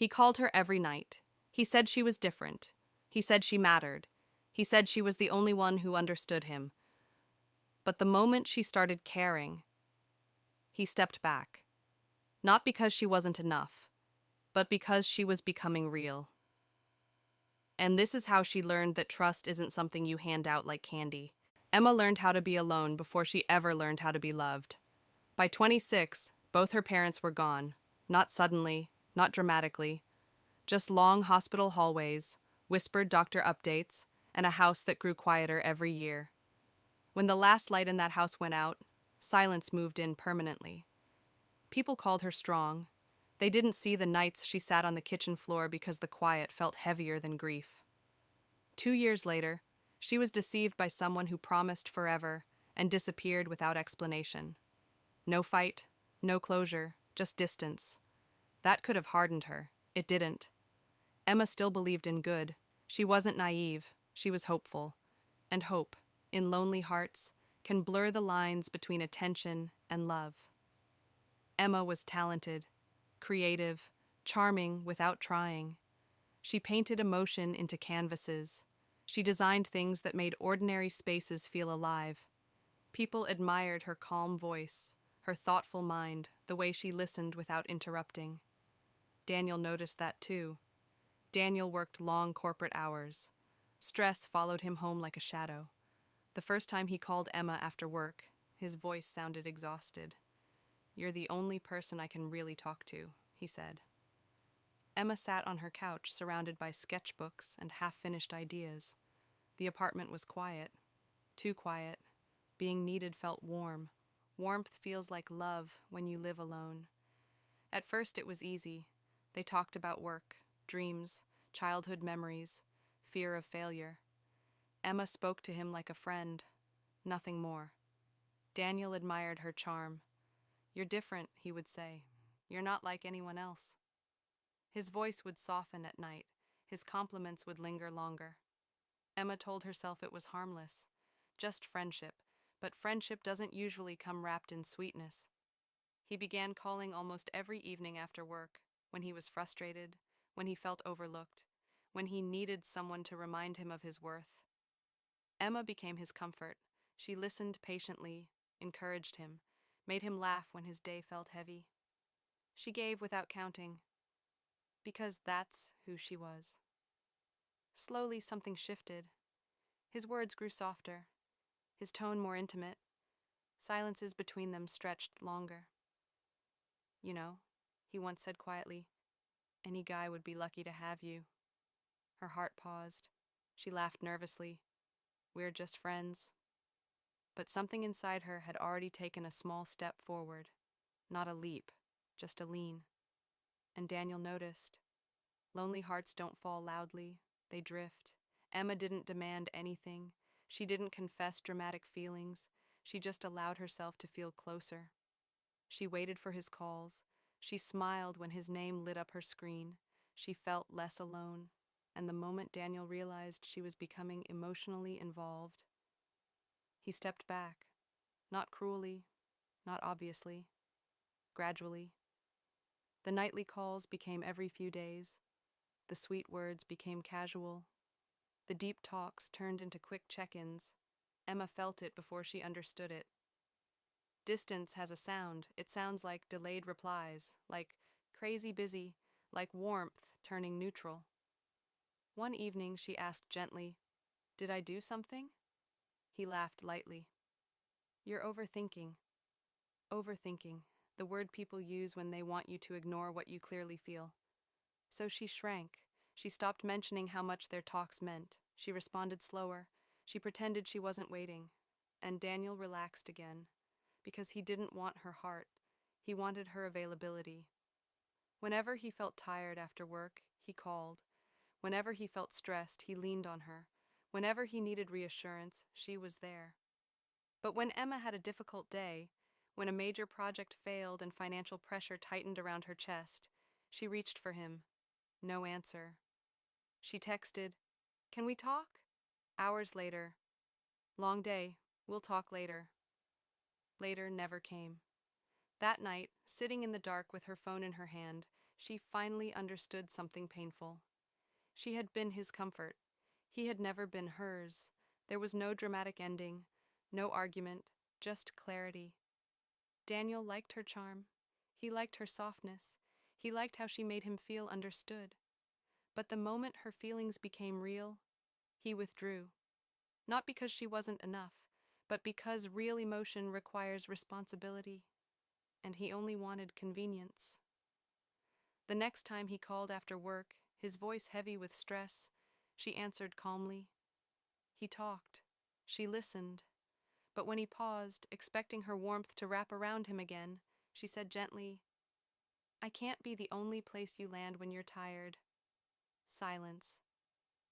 He called her every night. He said she was different. He said she mattered. He said she was the only one who understood him. But the moment she started caring, he stepped back. Not because she wasn't enough, but because she was becoming real. And this is how she learned that trust isn't something you hand out like candy. Emma learned how to be alone before she ever learned how to be loved. By 26, both her parents were gone. Not suddenly, not dramatically. Just long hospital hallways, whispered doctor updates, and a house that grew quieter every year. When the last light in that house went out, silence moved in permanently. People called her strong. They didn't see the nights she sat on the kitchen floor because the quiet felt heavier than grief. 2 years later, she was deceived by someone who promised forever and disappeared without explanation. No fight, no closure, just distance. That could have hardened her. It didn't. Emma still believed in good. She wasn't naive. She was hopeful. And hope, in lonely hearts, can blur the lines between attention and love. Emma was talented, creative, charming without trying. She painted emotion into canvases. She designed things that made ordinary spaces feel alive. People admired her calm voice, her thoughtful mind, the way she listened without interrupting. Daniel noticed that too. Daniel worked long corporate hours. Stress followed him home like a shadow. The first time he called Emma after work, his voice sounded exhausted. "You're the only person I can really talk to," he said. Emma sat on her couch, surrounded by sketchbooks and half-finished ideas. The apartment was quiet. Too quiet. Being needed felt warm. Warmth feels like love when you live alone. At first it was easy. They talked about work, dreams, childhood memories, fear of failure. Emma spoke to him like a friend, nothing more. Daniel admired her charm. "You're different," he would say. "You're not like anyone else." His voice would soften at night. His compliments would linger longer. Emma told herself it was harmless, just friendship, but friendship doesn't usually come wrapped in sweetness. He began calling almost every evening after work, when he was frustrated, when he felt overlooked, when he needed someone to remind him of his worth. Emma became his comfort. She listened patiently, encouraged him, made him laugh when his day felt heavy. She gave without counting, because that's who she was. Slowly something shifted. His words grew softer, his tone more intimate. Silences between them stretched longer. "You know," he once said quietly, "any guy would be lucky to have you." Her heart paused. She laughed nervously. "We're just friends." But something inside her had already taken a small step forward. Not a leap, just a lean. And Daniel noticed. Lonely hearts don't fall loudly, they drift. Emma didn't demand anything. She didn't confess dramatic feelings. She just allowed herself to feel closer. She waited for his calls. She smiled when his name lit up her screen. She felt less alone. And the moment Daniel realized she was becoming emotionally involved, he stepped back. Not cruelly, not obviously. Gradually. The nightly calls became every few days. The sweet words became casual. The deep talks turned into quick check-ins. Emma felt it before she understood it. Distance has a sound. It sounds like delayed replies, like crazy busy, like warmth turning neutral. One evening she asked gently, "Did I do something?" He laughed lightly. "You're overthinking." Overthinking, the word people use when they want you to ignore what you clearly feel. So she shrank. She stopped mentioning how much their talks meant. She responded slower. She pretended she wasn't waiting. And Daniel relaxed again. Because he didn't want her heart. He wanted her availability. Whenever he felt tired after work, he called. Whenever he felt stressed, he leaned on her. Whenever he needed reassurance, she was there. But when Emma had a difficult day, when a major project failed and financial pressure tightened around her chest, she reached for him. No answer. She texted, "Can we talk?" Hours later, "Long day. We'll talk later." Later never came. That night, sitting in the dark with her phone in her hand, She finally understood something painful. She had been his comfort. He had never been hers. There was no dramatic ending, no argument, just clarity. Daniel liked her charm. He liked her softness. He liked how she made him feel understood. But the moment her feelings became real, he withdrew. Not because she wasn't enough, but because real emotion requires responsibility, and he only wanted convenience. The next time he called after work, his voice heavy with stress, she answered calmly. He talked. She listened. But when he paused, expecting her warmth to wrap around him again, she said gently, "I can't be the only place you land when you're tired." Silence.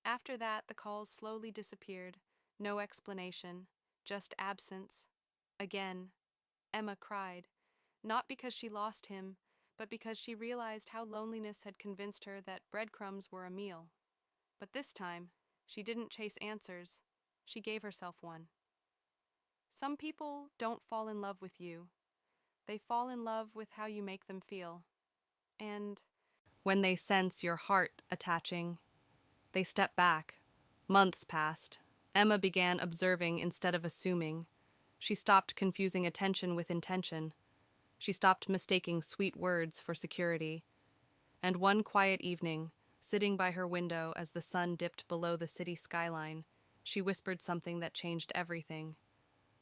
After that, the calls slowly disappeared. No explanation, just absence. Again, Emma cried, not because she lost him, but because she realized how loneliness had convinced her that breadcrumbs were a meal. But this time, she didn't chase answers. She gave herself one. Some people don't fall in love with you. They fall in love with how you make them feel. And when they sense your heart attaching, they step back. Months passed. Emma began observing instead of assuming. She stopped confusing attention with intention. She stopped mistaking sweet words for security. And one quiet evening, sitting by her window as the sun dipped below the city skyline, she whispered something that changed everything.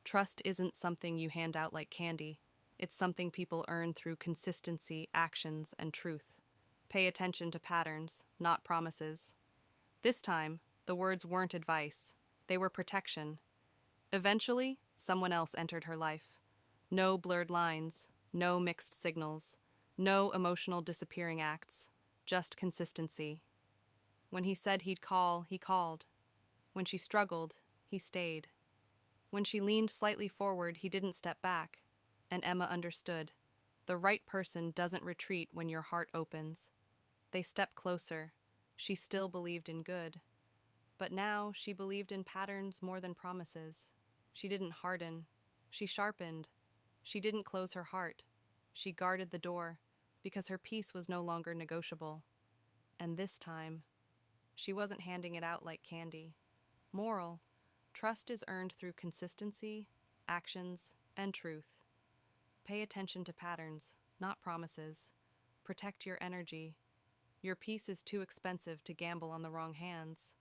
Trust isn't something you hand out like candy. It's something people earn through consistency, actions, and truth. Pay attention to patterns, not promises. This time, the words weren't advice. They were protection. Eventually, someone else entered her life. No blurred lines, no mixed signals, no emotional disappearing acts, just consistency. When he said he'd call, he called. When she struggled, he stayed. When she leaned slightly forward, he didn't step back. And Emma understood. The right person doesn't retreat when your heart opens. They step closer. She still believed in good. But now she believed in patterns more than promises. She didn't harden. She sharpened. She didn't close her heart. She guarded the door, because her peace was no longer negotiable. And this time, she wasn't handing it out like candy. Moral: trust is earned through consistency, actions, and truth. Pay attention to patterns, not promises. Protect your energy. Your peace is too expensive to gamble on the wrong hands.